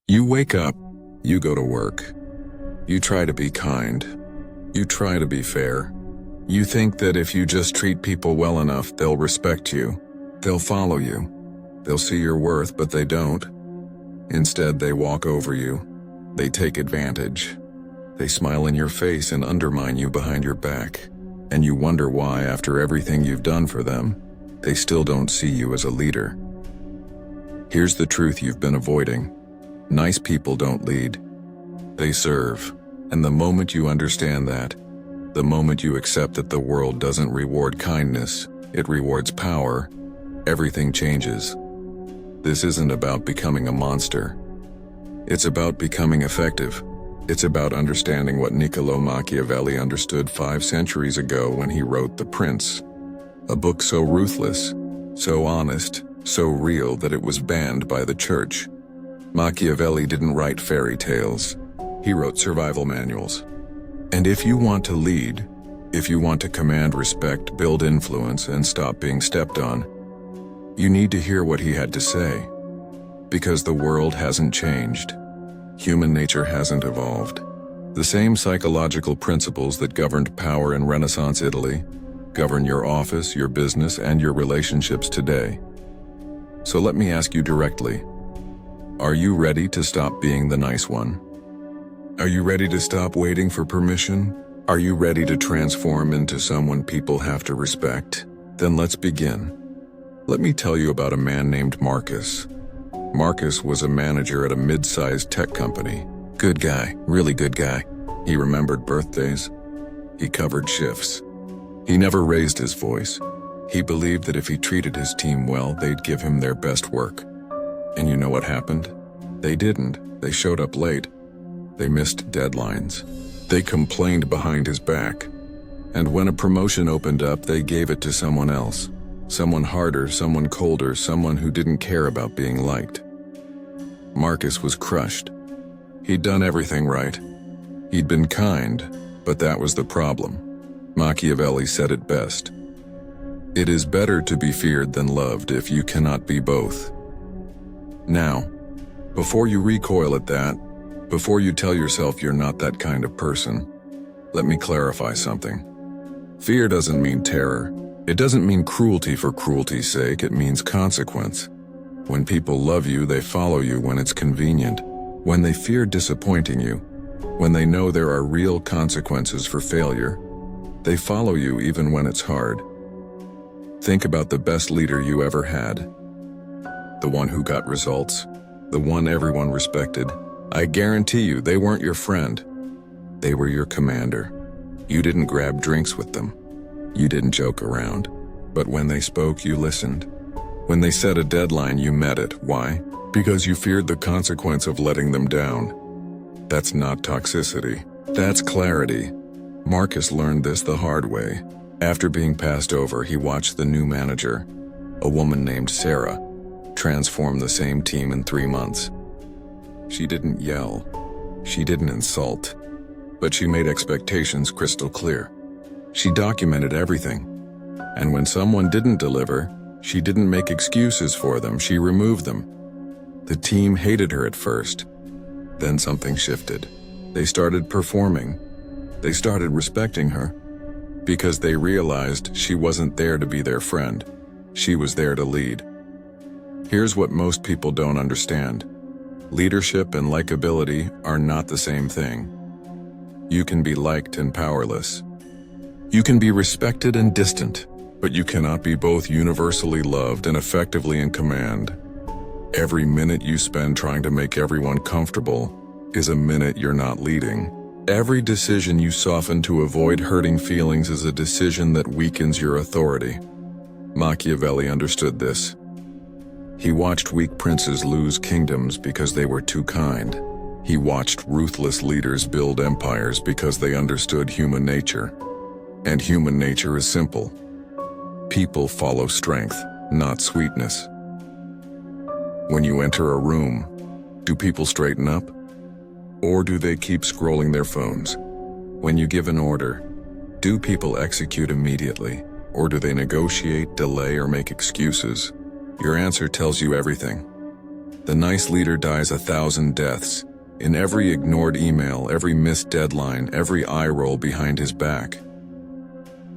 You wake up, you go to work. You try to be kind. You try to be fair. You think that if you just treat people well enough, they'll respect you. They'll follow you. They'll see your worth, but they don't. Instead, they walk over you. They take advantage. They smile in your face and undermine you behind your back. And you wonder why, after everything you've done for them, they still don't see you as a leader. Here's the truth you've been avoiding. Nice people don't lead. They serve. And the moment you understand that, the moment you accept that the world doesn't reward kindness, it rewards power, everything changes. This isn't about becoming a monster. It's about becoming effective. It's about understanding what Niccolò Machiavelli understood 5 centuries ago when he wrote The Prince, a book so ruthless, so honest, so real that it was banned by the church. Machiavelli didn't write fairy tales. He wrote survival manuals. And if you want to lead, if you want to command respect, build influence, and stop being stepped on, you need to hear what he had to say. Because the world hasn't changed. Human nature hasn't evolved. The same psychological principles that governed power in Renaissance Italy govern your office, your business, and your relationships today. So let me ask you directly, are you ready to stop being the nice one? Are you ready to stop waiting for permission? Are you ready to transform into someone people have to respect? Then let's begin. Let me tell you about a man named Marcus. Marcus was a manager at a mid-sized tech company. Good guy, really good guy. He remembered birthdays. He covered shifts. He never raised his voice. He believed that if he treated his team well, they'd give him their best work. And you know what happened? They didn't. They showed up late. They missed deadlines. They complained behind his back. And when a promotion opened up, they gave it to someone else. Someone harder, someone colder, someone who didn't care about being liked. Marcus was crushed. He'd done everything right. He'd been kind, but that was the problem. Machiavelli said it best. It is better to be feared than loved if you cannot be both. Now, before you recoil at that, before you tell yourself you're not that kind of person, let me clarify something. Fear doesn't mean terror. It doesn't mean cruelty for cruelty's sake, it means consequence. When people love you, they follow you when it's convenient. When they fear disappointing you, when they know there are real consequences for failure, they follow you even when it's hard. Think about the best leader you ever had. The one who got results, the one everyone respected. I guarantee you they weren't your friend. They were your commander. You didn't grab drinks with them. You didn't joke around. But when they spoke, you listened. When they set a deadline, you met it. Why? Because you feared the consequence of letting them down. That's not toxicity. That's clarity. Marcus learned this the hard way. After being passed over, he watched the new manager, a woman named Sarah, transform the same team in 3 months. She didn't yell. She didn't insult. But she made expectations crystal clear. She documented everything. And when someone didn't deliver, she didn't make excuses for them, she removed them. The team hated her at first. Then something shifted. They started performing. They started respecting her. Because they realized she wasn't there to be their friend. She was there to lead. Here's what most people don't understand. Leadership and likability are not the same thing. You can be liked and powerless. You can be respected and distant, but you cannot be both universally loved and effectively in command. Every minute you spend trying to make everyone comfortable is a minute you're not leading. Every decision you soften to avoid hurting feelings is a decision that weakens your authority. Machiavelli understood this. He watched weak princes lose kingdoms because they were too kind. He watched ruthless leaders build empires because they understood human nature. And human nature is simple. People follow strength, not sweetness. When you enter a room, do people straighten up? Or do they keep scrolling their phones? When you give an order, do people execute immediately? Or do they negotiate, delay, or make excuses? Your answer tells you everything. The nice leader dies 1,000 deaths, in every ignored email, every missed deadline, every eye roll behind his back.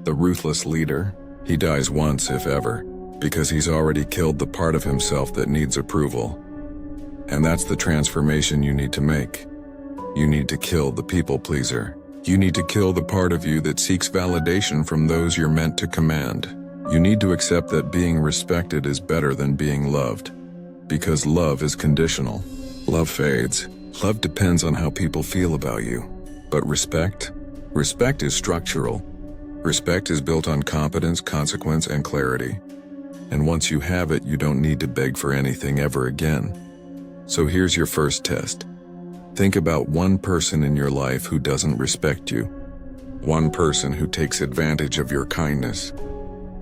The ruthless leader, he dies once if ever, because he's already killed the part of himself that needs approval. And that's the transformation you need to make. You need to kill the people pleaser. You need to kill the part of you that seeks validation from those you're meant to command. You need to accept that being respected is better than being loved. Because love is conditional. Love fades. Love depends on how people feel about you. But respect? Respect is structural. Respect is built on competence, consequence, and clarity. And once you have it, you don't need to beg for anything ever again. So here's your first test. Think about one person in your life who doesn't respect you. One person who takes advantage of your kindness.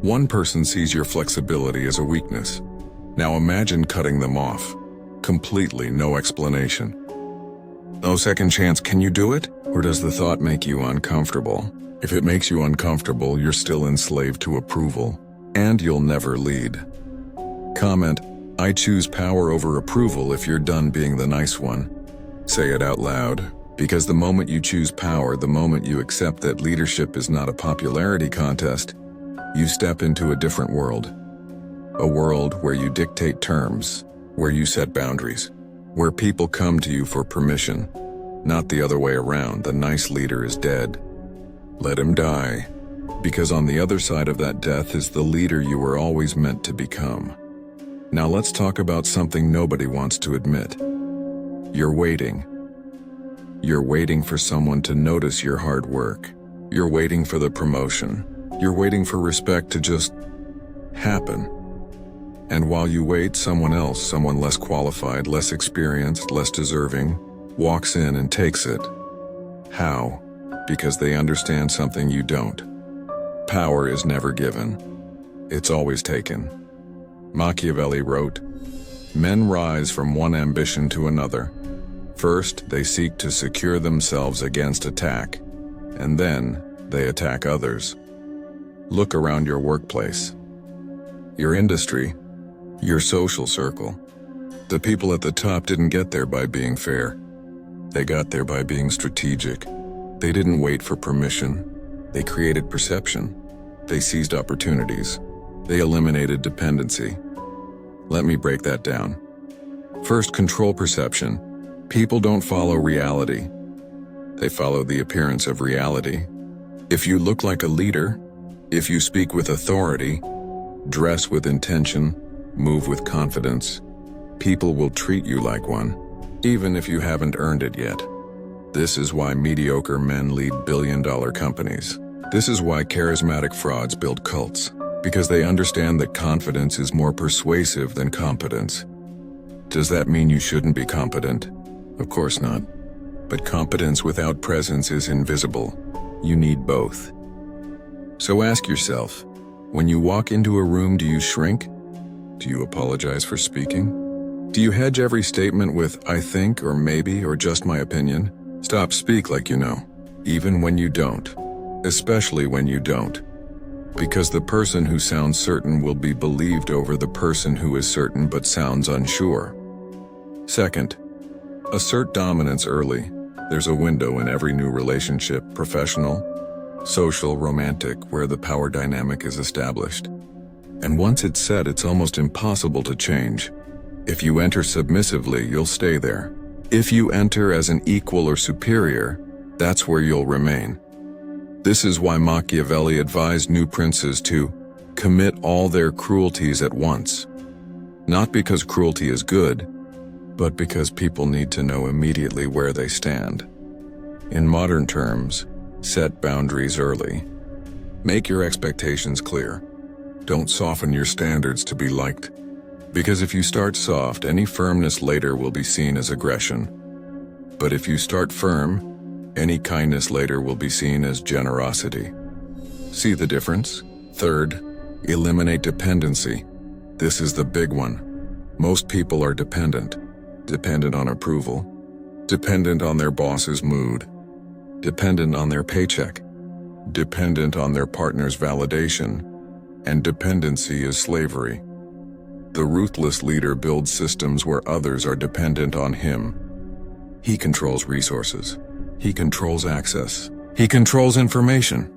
One person sees your flexibility as a weakness. Now imagine cutting them off. Completely, no explanation. No second chance, can you do it? Or does the thought make you uncomfortable? If it makes you uncomfortable, you're still enslaved to approval. And you'll never lead. Comment, I choose power over approval if you're done being the nice one. Say it out loud, because the moment you choose power, the moment you accept that leadership is not a popularity contest, you step into a different world. A world where you dictate terms, where you set boundaries, where people come to you for permission, not the other way around. The nice leader is dead. Let him die, because on the other side of that death is the leader you were always meant to become. Now let's talk about something nobody wants to admit. You're waiting. You're waiting for someone to notice your hard work. You're waiting for the promotion. You're waiting for respect to just happen. And while you wait, someone else, someone less qualified, less experienced, less deserving, walks in and takes it. How? Because they understand something you don't. Power is never given. It's always taken. Machiavelli wrote, "Men rise from one ambition to another. First, they seek to secure themselves against attack, and then they attack others." Look around your workplace, your industry, your social circle. The people at the top didn't get there by being fair. They got there by being strategic. They didn't wait for permission. They created perception. They seized opportunities. They eliminated dependency. Let me break that down. First, control perception. People don't follow reality. They follow the appearance of reality. If you look like a leader, if you speak with authority, dress with intention, move with confidence, people will treat you like one, even if you haven't earned it yet. This is why mediocre men lead billion-dollar companies. This is why charismatic frauds build cults, because they understand that confidence is more persuasive than competence. Does that mean you shouldn't be competent? Of course not. But competence without presence is invisible. You need both. So ask yourself, when you walk into a room, do you shrink? Do you apologize for speaking? Do you hedge every statement with, I think, or maybe, or just my opinion? Stop, speak like you know, even when you don't. Especially when you don't. Because the person who sounds certain will be believed over the person who is certain but sounds unsure. Second, assert dominance early. There's a window in every new relationship, professional, social, romantic, where the power dynamic is established. And once it's set, it's almost impossible to change. If you enter submissively, you'll stay there. If you enter as an equal or superior, that's where you'll remain. This is why Machiavelli advised new princes to commit all their cruelties at once. Not because cruelty is good, but because people need to know immediately where they stand. In modern terms, set boundaries early. Make your expectations clear. Don't soften your standards to be liked. Because if you start soft, any firmness later will be seen as aggression. But if you start firm, any kindness later will be seen as generosity. See the difference? Third, eliminate dependency. This is the big one. Most people are dependent. Dependent on approval. Dependent on their boss's mood. Dependent on their paycheck. Dependent on their partner's validation. And dependency is slavery. The ruthless leader builds systems where others are dependent on him. He controls resources. He controls access. He controls information.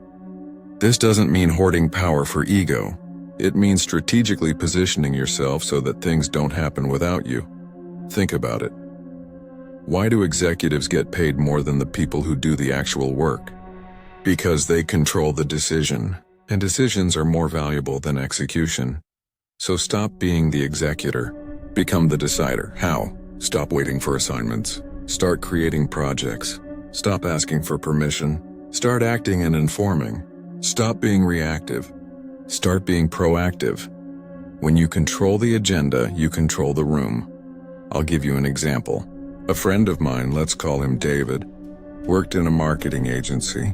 This doesn't mean hoarding power for ego. It means strategically positioning yourself so that things don't happen without you. Think about it. Why do executives get paid more than the people who do the actual work? Because they control the decision, and decisions are more valuable than execution. So stop being the executor. Become the decider. How? Stop waiting for assignments. Start creating projects. Stop asking for permission. Start acting and informing. Stop being reactive. Start being proactive. When you control the agenda, you control the room. I'll give you an example. A friend of mine, let's call him David, worked in a marketing agency.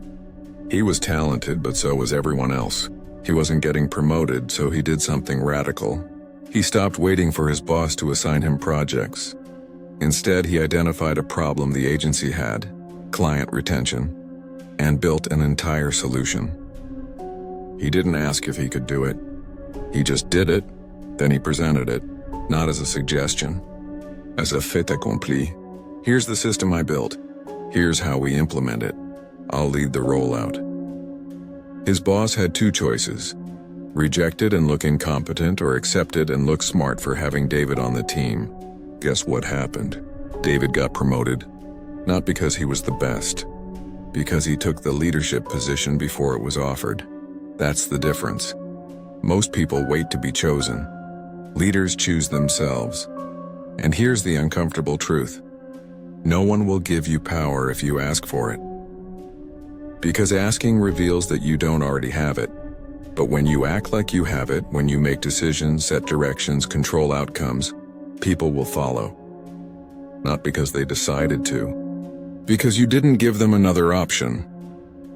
He was talented, but so was everyone else. He wasn't getting promoted, so he did something radical. He stopped waiting for his boss to assign him projects. Instead, he identified a problem the agency had, client retention, and built an entire solution. He didn't ask if he could do it. He just did it, then he presented it, not as a suggestion, as a fait accompli. Here's the system I built. Here's how we implement it. I'll lead the rollout. His boss had two choices: reject it and look incompetent, or accept it and look smart for having David on the team. Guess what happened? David got promoted, not because he was the best, because he took the leadership position before it was offered. That's the difference. Most people wait to be chosen. Leaders choose themselves. And here's the uncomfortable truth. No one will give you power if you ask for it. Because asking reveals that you don't already have it. But when you act like you have it, when you make decisions, set directions, control outcomes, people will follow. Not because they decided to. Because you didn't give them another option.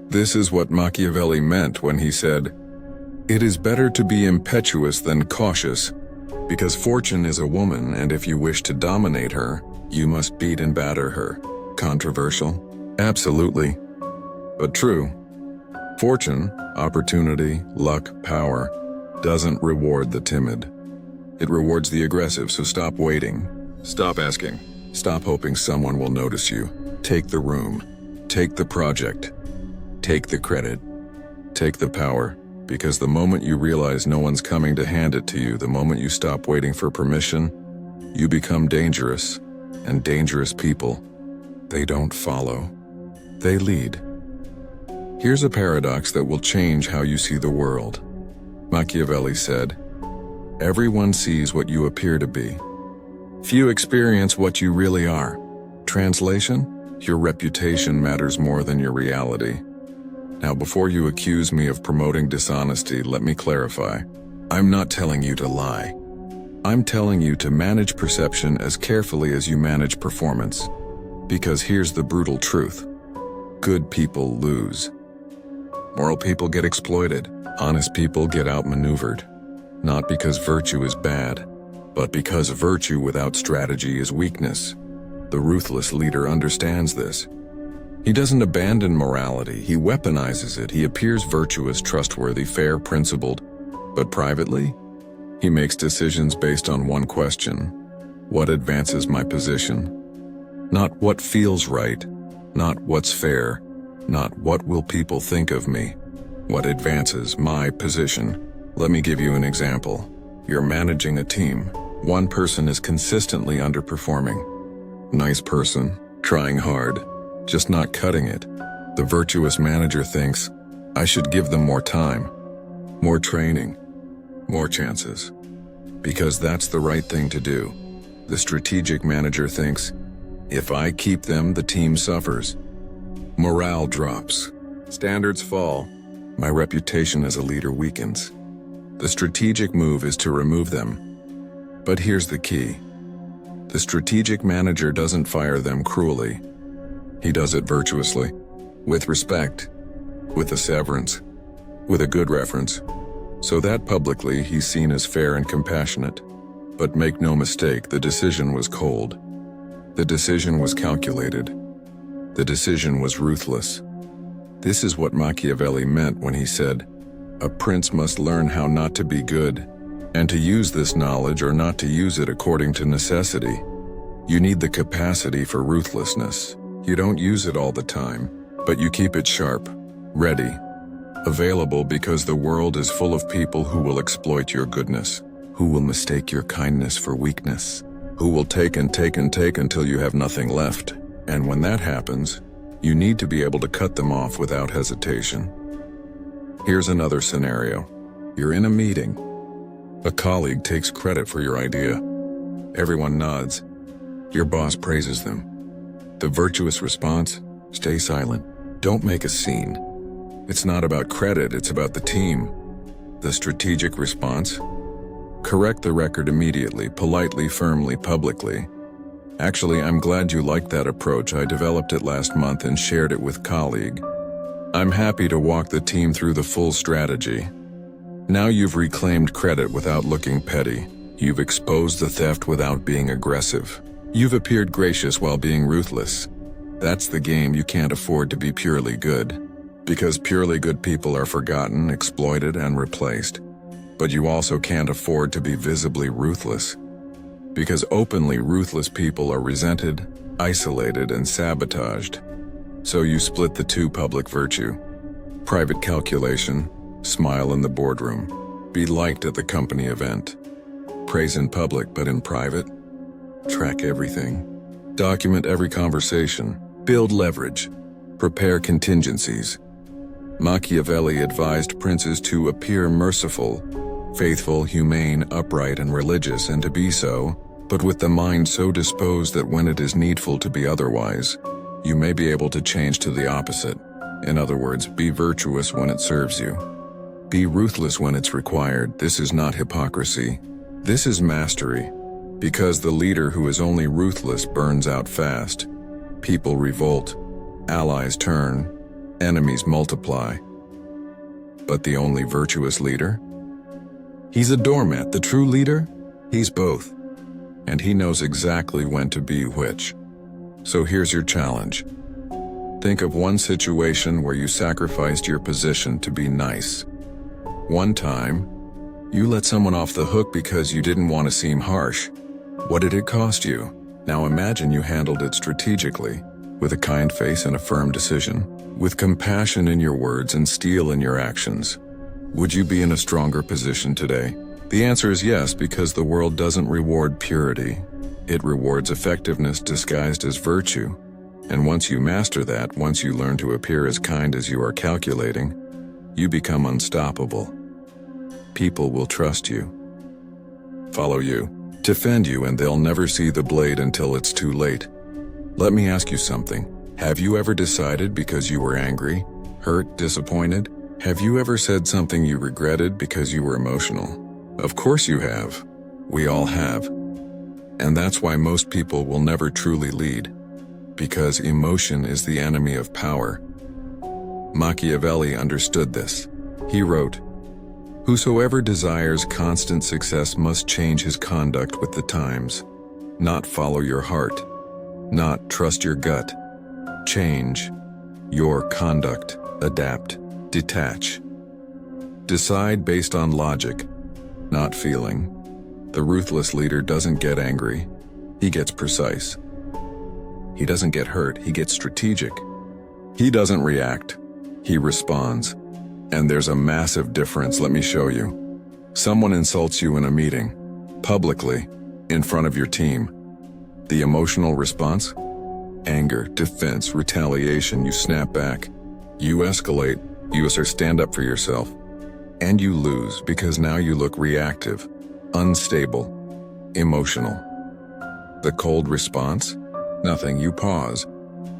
This is what Machiavelli meant when he said, "It is better to be impetuous than cautious, because fortune is a woman, and if you wish to dominate her, you must beat and batter her." Controversial? Absolutely. But true. Fortune, opportunity, luck, power, doesn't reward the timid. It rewards the aggressive, so stop waiting. Stop asking. Stop hoping someone will notice you. Take the room. Take the project. Take the credit. Take the power. Because the moment you realize no one's coming to hand it to you, the moment you stop waiting for permission, you become dangerous. And dangerous people, they don't follow. They lead. Here's a paradox that will change how you see the world. Machiavelli said, "Everyone sees what you appear to be. Few experience what you really are." Translation? Your reputation matters more than your reality. Now, before you accuse me of promoting dishonesty, let me clarify. I'm not telling you to lie. I'm telling you to manage perception as carefully as you manage performance. Because here's the brutal truth. Good people lose. Moral people get exploited. Honest people get outmaneuvered. Not because virtue is bad, but because virtue without strategy is weakness. The ruthless leader understands this. He doesn't abandon morality, he weaponizes it. He appears virtuous, trustworthy, fair, principled, but privately, he makes decisions based on one question: what advances my position? Not what feels right, not what's fair, not what will people think of me. What advances my position? Let me give you an example. You're managing a team. One person is consistently underperforming. Nice person, trying hard, just not cutting it. The virtuous manager thinks, I should give them more time, more training, more chances. Because that's the right thing to do. The strategic manager thinks, if I keep them, the team suffers. Morale drops. Standards fall. My reputation as a leader weakens. The strategic move is to remove them. But here's the key. The strategic manager doesn't fire them cruelly. He does it virtuously, with respect, with a severance, with a good reference, so that publicly he's seen as fair and compassionate. But make no mistake, the decision was cold. The decision was calculated. The decision was ruthless. This is what Machiavelli meant when he said, a prince must learn how not to be good, and to use this knowledge or not to use it according to necessity. You need the capacity for ruthlessness. You don't use it all the time, but you keep it sharp, ready, available, because the world is full of people who will exploit your goodness, who will mistake your kindness for weakness, who will take and take and take until you have nothing left. And when that happens, you need to be able to cut them off without hesitation. Here's another scenario. You're in a meeting. A colleague takes credit for your idea. Everyone nods. Your boss praises them. The virtuous response: stay silent. Don't make a scene. It's not about credit, it's about the team. The strategic response: correct the record immediately, politely, firmly, publicly. Actually, I'm glad you liked that approach. I developed it last month and shared it with colleague. I'm happy to walk the team through the full strategy. Now you've reclaimed credit without looking petty. You've exposed the theft without being aggressive. You've appeared gracious while being ruthless. That's the game. You can't afford to be purely good, because purely good people are forgotten, exploited, and replaced. But you also can't afford to be visibly ruthless, because openly ruthless people are resented, isolated, and sabotaged. So you split the two: public virtue, private calculation, smile in the boardroom, be liked at the company event, praise in public but in private, track everything, document every conversation, build leverage, prepare contingencies. Machiavelli advised princes to appear merciful, faithful, humane, upright, and religious, and to be so, but with the mind so disposed that when it is needful to be otherwise, you may be able to change to the opposite. In other words, be virtuous when it serves you. Be ruthless when it's required. This is not hypocrisy. This is mastery. Because the leader who is only ruthless burns out fast. People revolt, allies turn, enemies multiply. But the only virtuous leader? He's a doormat. The true leader? He's both. And he knows exactly when to be which. So here's your challenge. Think of one situation where you sacrificed your position to be nice. One time, you let someone off the hook because you didn't want to seem harsh. What did it cost you? Now imagine you handled it strategically, with a kind face and a firm decision, with compassion in your words and steel in your actions. Would you be in a stronger position today? The answer is yes, because the world doesn't reward purity. It rewards effectiveness disguised as virtue. And once you master that, once you learn to appear as kind as you are calculating, you become unstoppable. People will trust you, follow you, defend you, and they'll never see the blade until it's too late. Let me ask you something. Have you ever decided because you were angry, hurt, disappointed? Have you ever said something you regretted because you were emotional? Of course you have. We all have. And that's why most people will never truly lead, because emotion is the enemy of power. Machiavelli understood this. He wrote, "Whosoever desires constant success must change his conduct with the times, not follow your heart, not trust your gut. Change your conduct, adapt, detach. Decide based on logic, not feeling. The ruthless leader doesn't get angry, he gets precise. He doesn't get hurt, he gets strategic. He doesn't react, he responds. And there's a massive difference, let me show you. Someone insults you in a meeting, publicly, in front of your team. The emotional response? Anger, defense, retaliation. You snap back. You escalate. You stand up for yourself. And you lose because now you look reactive, unstable, emotional. The cold response? Nothing. You pause.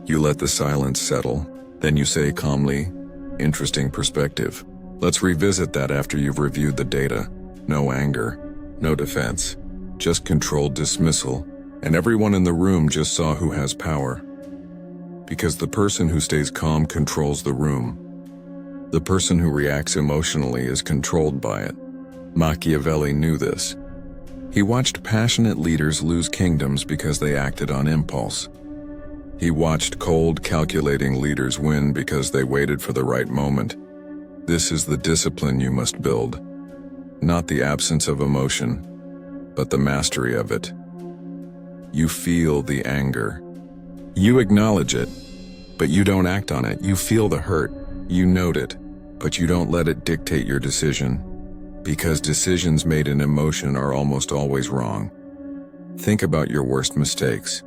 You let the silence settle. Then you say calmly, "Interesting perspective. Let's revisit that after you've reviewed the data." No anger, no defense, just controlled dismissal. And everyone in the room just saw who has power. Because the person who stays calm controls the room. The person who reacts emotionally is controlled by it. Machiavelli knew this. He watched passionate leaders lose kingdoms because they acted on impulse. He watched cold, calculating leaders win because they waited for the right moment. This is the discipline you must build. Not the absence of emotion, but the mastery of it. You feel the anger. You acknowledge it, but you don't act on it. You feel the hurt. You note it, but you don't let it dictate your decision, because decisions made in emotion are almost always wrong. Think about your worst mistakes.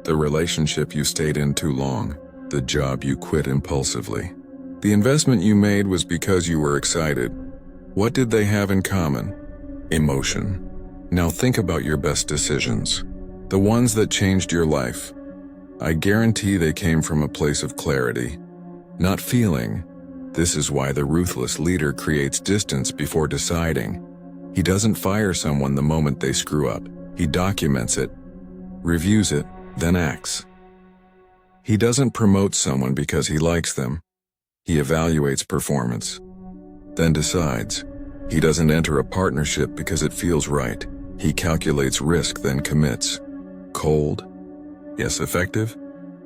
The relationship you stayed in too long, the job you quit impulsively. The investment you made was because you were excited. What did they have in common? Emotion. Now think about your best decisions, the ones that changed your life. I guarantee they came from a place of clarity, not feeling. This is why the ruthless leader creates distance before deciding. He doesn't fire someone the moment they screw up. He documents it, reviews it, then acts. He doesn't promote someone because he likes them. He evaluates performance, then decides. He doesn't enter a partnership because it feels right. He calculates risk, then commits. Cold? Yes, effective?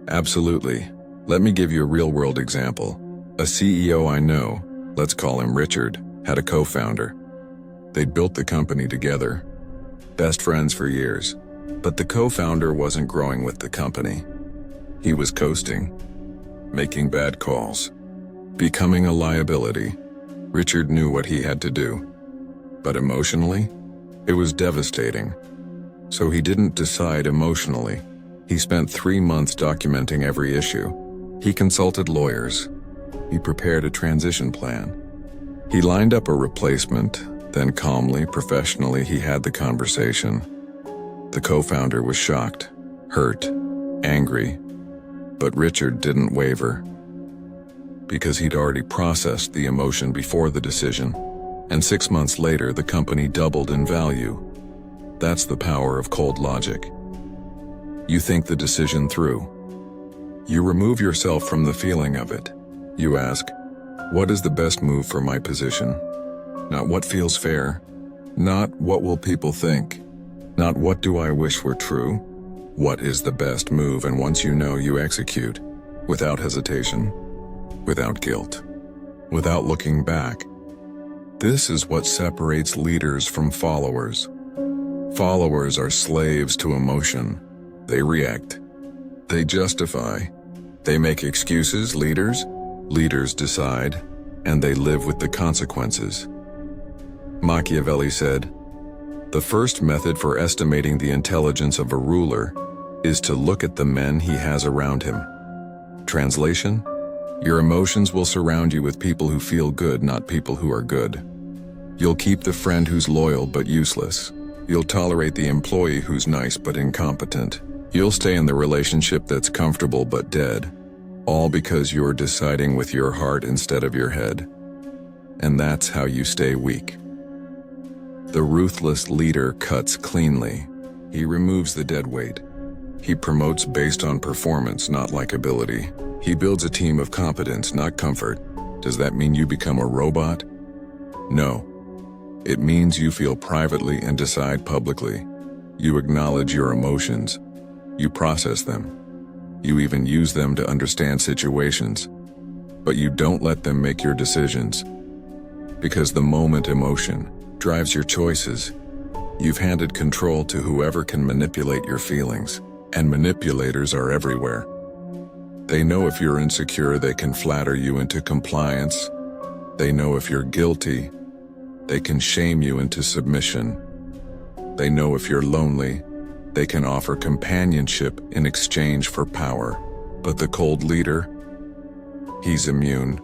Absolutely. Let me give you a real-world example. A CEO I know, let's call him Richard, had a co-founder. They'd built the company together, best friends for years, but the co-founder wasn't growing with the company. He was coasting, making bad calls, becoming a liability. Richard knew what he had to do, but emotionally, it was devastating. So he didn't decide emotionally. He spent 3 months documenting every issue. He consulted lawyers. He prepared a transition plan. He lined up a replacement, then calmly, professionally, he had the conversation. The co-founder was shocked, hurt, angry, but Richard didn't waver, because he'd already processed the emotion before the decision, and 6 months later the company doubled in value. That's the power of cold logic. You think the decision through. You remove yourself from the feeling of it. You ask, what is the best move for my position? Not what feels fair, not what will people think, not what do I wish were true. What is the best move? And once you know, you execute, without hesitation, without guilt, without looking back. This is what separates leaders from followers. Followers are slaves to emotion. They react. They justify. They make excuses. Leaders decide, and they live with the consequences. Machiavelli said, "The first method for estimating the intelligence of a ruler is to look at the men he has around him." Translation: your emotions will surround you with people who feel good, not people who are good. You'll keep the friend who's loyal but useless. You'll tolerate the employee who's nice but incompetent. You'll stay in the relationship that's comfortable but dead, all because you're deciding with your heart instead of your head. And that's how you stay weak. The ruthless leader cuts cleanly. He removes the dead weight. He promotes based on performance, not likability. He builds a team of competence, not comfort. Does that mean you become a robot? No. It means you feel privately and decide publicly. You acknowledge your emotions. You process them. You even use them to understand situations. But you don't let them make your decisions. Because the moment emotion drives your choices, you've handed control to whoever can manipulate your feelings. And manipulators are everywhere. They know if you're insecure, they can flatter you into compliance. They know if you're guilty, they can shame you into submission. They know if you're lonely, they can offer companionship in exchange for power. But the cold leader, he's immune,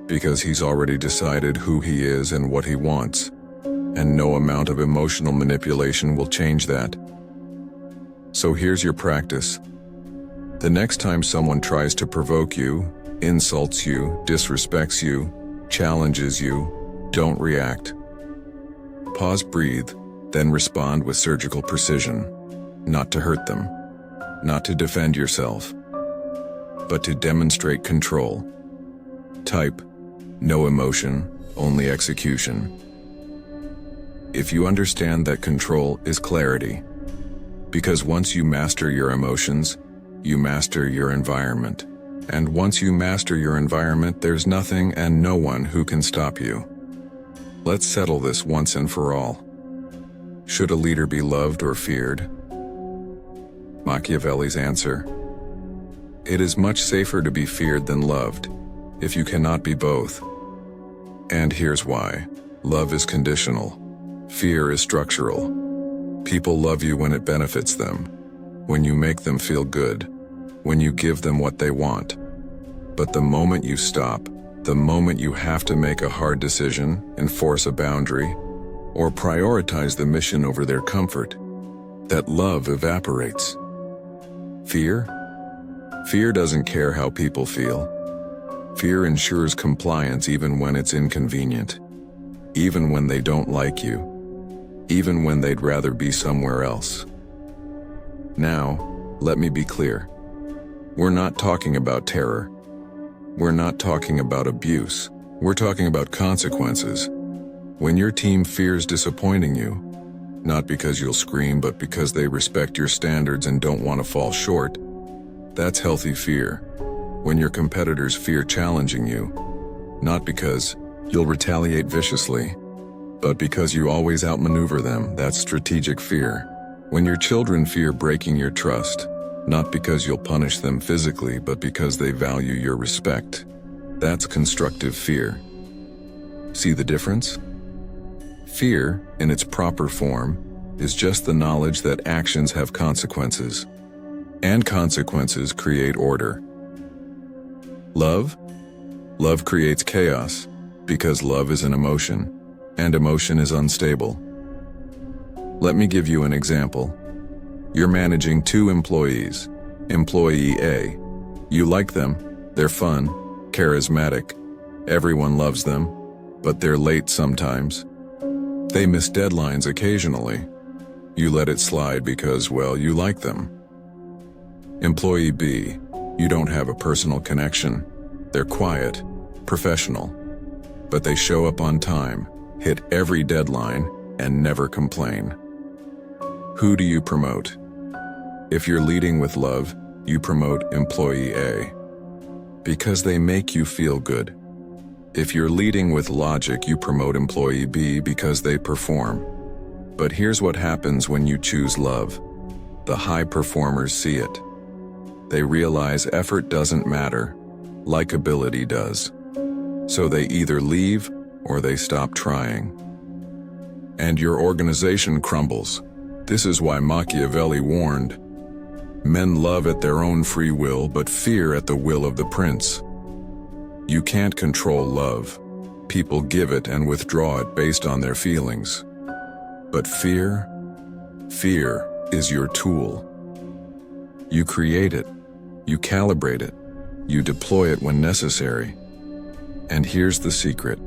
because he's already decided who he is and what he wants. And no amount of emotional manipulation will change that. So here's your practice. The next time someone tries to provoke you, insults you, disrespects you, challenges you, don't react. Pause, breathe, then respond with surgical precision. Not to hurt them, not to defend yourself, but to demonstrate control. Type, no emotion, only execution. If you understand that control is clarity, because once you master your emotions, you master your environment. And once you master your environment, there's nothing and no one who can stop you. Let's settle this once and for all. Should a leader be loved or feared? Machiavelli's answer: it is much safer to be feared than loved, if you cannot be both. And here's why. Love is conditional. Fear is structural. People love you when it benefits them, when you make them feel good, when you give them what they want. But the moment you stop, the moment you have to make a hard decision, enforce a boundary, or prioritize the mission over their comfort, that love evaporates. Fear? Fear doesn't care how people feel. Fear ensures compliance even when it's inconvenient, even when they don't like you, even when they'd rather be somewhere else. Now, let me be clear. We're not talking about terror. We're not talking about abuse. We're talking about consequences. When your team fears disappointing you, not because you'll scream, but because they respect your standards and don't want to fall short, that's healthy fear. When your competitors fear challenging you, not because you'll retaliate viciously, but because you always outmaneuver them, that's strategic fear. When your children fear breaking your trust, not because you'll punish them physically, but because they value your respect, that's constructive fear. See the difference? Fear, in its proper form, is just the knowledge that actions have consequences, and consequences create order. Love? Love creates chaos, because love is an emotion, and emotion is unstable. Let me give you an example. You're managing 2 employees. Employee A. You like them, they're fun, charismatic, everyone loves them, but they're late sometimes. They miss deadlines occasionally. You let it slide because, well, you like them. Employee B. You don't have a personal connection. They're quiet, professional, but they show up on time, hit every deadline, and never complain. Who do you promote? If you're leading with love, you promote employee A, because they make you feel good. If you're leading with logic, you promote employee B because they perform. But here's what happens when you choose love. The high performers see it. They realize effort doesn't matter, likability does. So they either leave or they stop trying. And your organization crumbles. This is why Machiavelli warned, men love at their own free will, but fear at the will of the prince. You can't control love. People give it and withdraw it based on their feelings. But fear is your tool. You create it, you calibrate it, you deploy it when necessary. And here's the secret.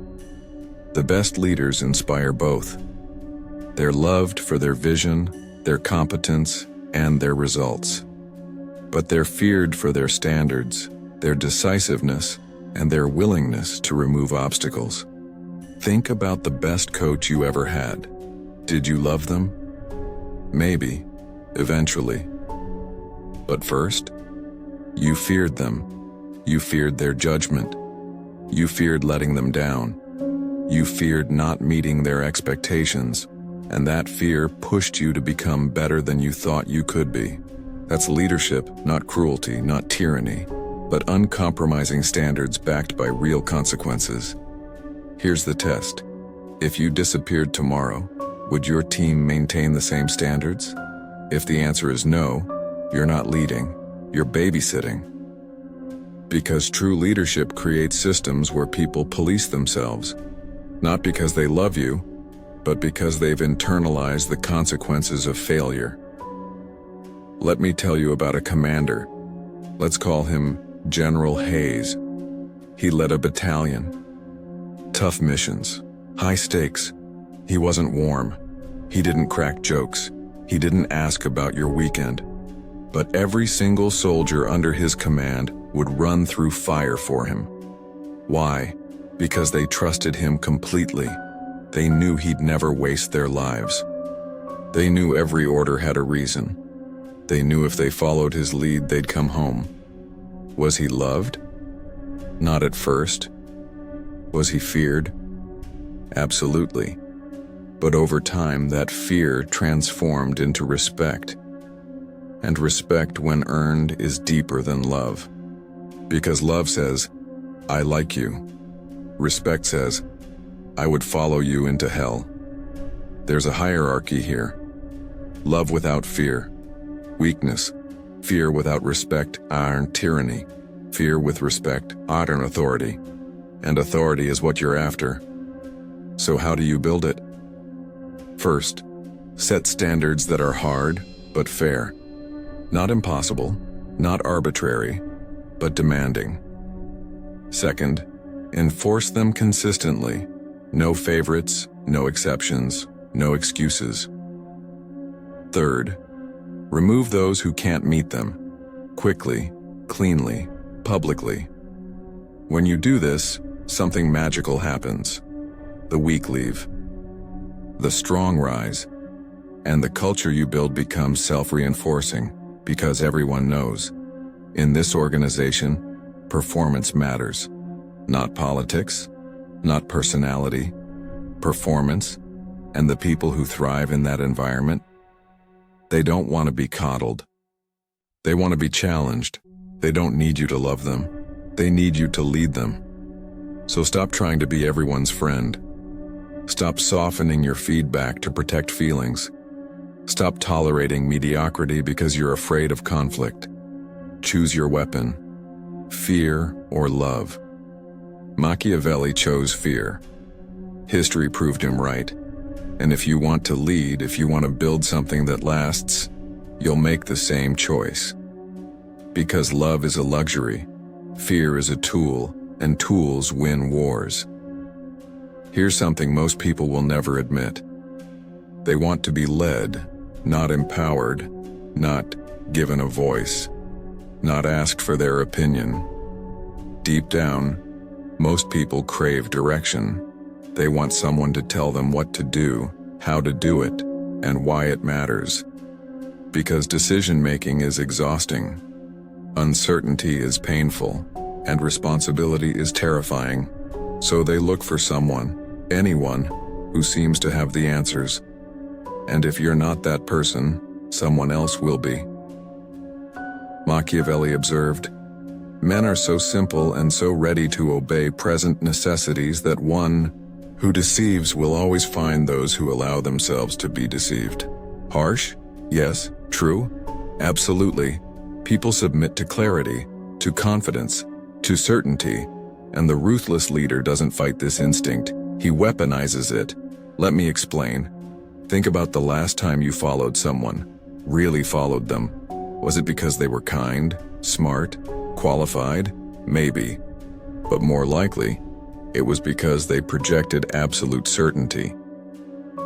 The best leaders inspire both. They're loved for their vision, their competence, and their results. But they're feared for their standards, their decisiveness, and their willingness to remove obstacles. Think about the best coach you ever had. Did you love them? Maybe, eventually. But first, you feared them. You feared their judgment. You feared letting them down. You feared not meeting their expectations. And that fear pushed you to become better than you thought you could be. That's leadership, not cruelty, not tyranny, but uncompromising standards backed by real consequences. Here's the test. If you disappeared tomorrow, would your team maintain the same standards? If the answer is no, you're not leading, you're babysitting. Because true leadership creates systems where people police themselves, not because they love you, but because they've internalized the consequences of failure. Let me tell you about a commander. Let's call him General Hayes. He led a battalion. Tough missions, high stakes. He wasn't warm. He didn't crack jokes. He didn't ask about your weekend. But every single soldier under his command would run through fire for him. Why? Because they trusted him completely. They knew he'd never waste their lives. They knew every order had a reason. They knew if they followed his lead, they'd come home. Was he loved? Not at first. Was he feared? Absolutely. But over time, that fear transformed into respect. And respect, when earned, is deeper than love. Because love says, I like you. Respect says, I would follow you into hell. There's a hierarchy here. Love without fear, weakness. Fear without respect, iron tyranny. Fear with respect, iron authority. And authority is what you're after. So how do you build it? First, set standards that are hard, but fair. Not impossible, not arbitrary, but demanding. Second, enforce them consistently. No favorites, no exceptions, no excuses. Third, remove those who can't meet them. Quickly, cleanly, publicly. When you do this, something magical happens. The weak leave. The strong rise. And the culture you build becomes self-reinforcing, because everyone knows. In this organization, performance matters. Not politics, not personality, performance, and the people who thrive in that environment, they don't want to be coddled. They want to be challenged. They don't need you to love them. They need you to lead them. So stop trying to be everyone's friend. Stop softening your feedback to protect feelings. Stop tolerating mediocrity because you're afraid of conflict. Choose your weapon, fear or love. Machiavelli chose fear. History proved him right. And if you want to lead, if you want to build something that lasts, you'll make the same choice. Because love is a luxury, fear is a tool, and tools win wars. Here's something most people will never admit. They want to be led, not empowered, not given a voice, not asked for their opinion. Deep down, most people crave direction. They want someone to tell them what to do, how to do it, and why it matters. Because decision-making is exhausting, uncertainty is painful, and responsibility is terrifying. So they look for someone, anyone, who seems to have the answers. And if you're not that person, someone else will be. Machiavelli observed, men are so simple and so ready to obey present necessities that one who deceives will always find those who allow themselves to be deceived. Harsh? Yes. True? Absolutely. People submit to clarity, to confidence, to certainty, and the ruthless leader doesn't fight this instinct, he weaponizes it. Let me explain. Think about the last time you followed someone, really followed them. Was it because they were kind, smart, qualified? Maybe. But more likely, it was because they projected absolute certainty.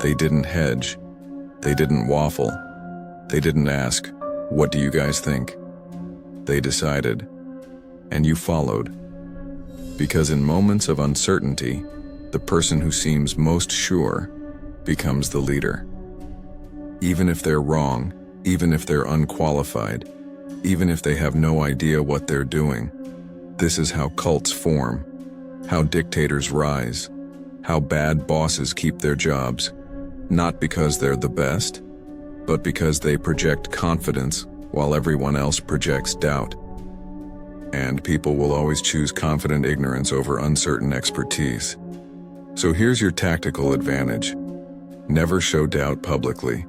They didn't hedge. They didn't waffle. They didn't ask, what do you guys think? They decided, and you followed. Because in moments of uncertainty, the person who seems most sure becomes the leader. Even if they're wrong, even if they're unqualified, even if they have no idea what they're doing. This is how cults form, how dictators rise, how bad bosses keep their jobs, not because they're the best, but because they project confidence while everyone else projects doubt. And people will always choose confident ignorance over uncertain expertise. So here's your tactical advantage. Never show doubt publicly.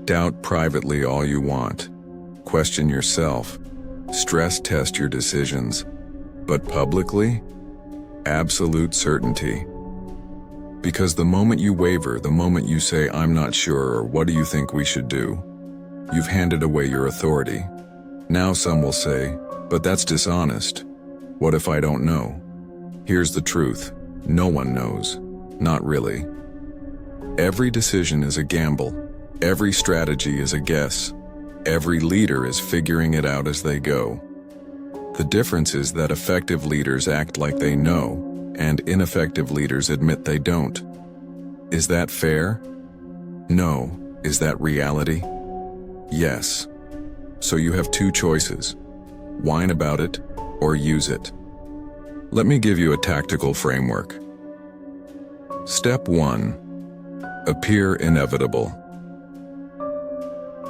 Doubt privately all you want. Question yourself. Stress test your decisions. But publicly, absolute certainty. Because the moment you waver, the moment you say, I'm not sure, or what do you think we should do, you've handed away your authority. Now some will say, but that's dishonest. What if I don't know? Here's the truth. No one knows. Not really. Every decision is a gamble. Every strategy is a guess. Every leader is figuring it out as they go. The difference is that effective leaders act like they know, and ineffective leaders admit they don't. Is that fair? No. Is that reality? Yes. So you have two choices. Whine about it, or use it. Let me give you a tactical framework. Step 1. Appear inevitable.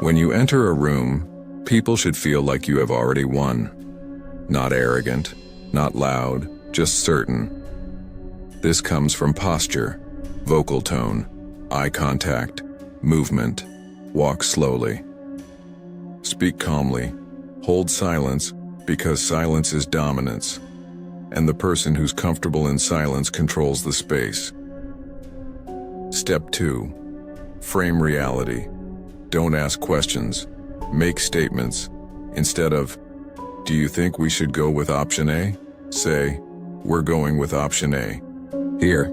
When you enter a room, people should feel like you have already won. Not arrogant, not loud, just certain. This comes from posture, vocal tone, eye contact, movement. Walk slowly. Speak calmly. Hold silence, because silence is dominance, and the person who's comfortable in silence controls the space. Step 2. Frame reality. Don't ask questions. Make statements. Instead of, "Do you think we should go with option A?" say, "We're going with option A." Here,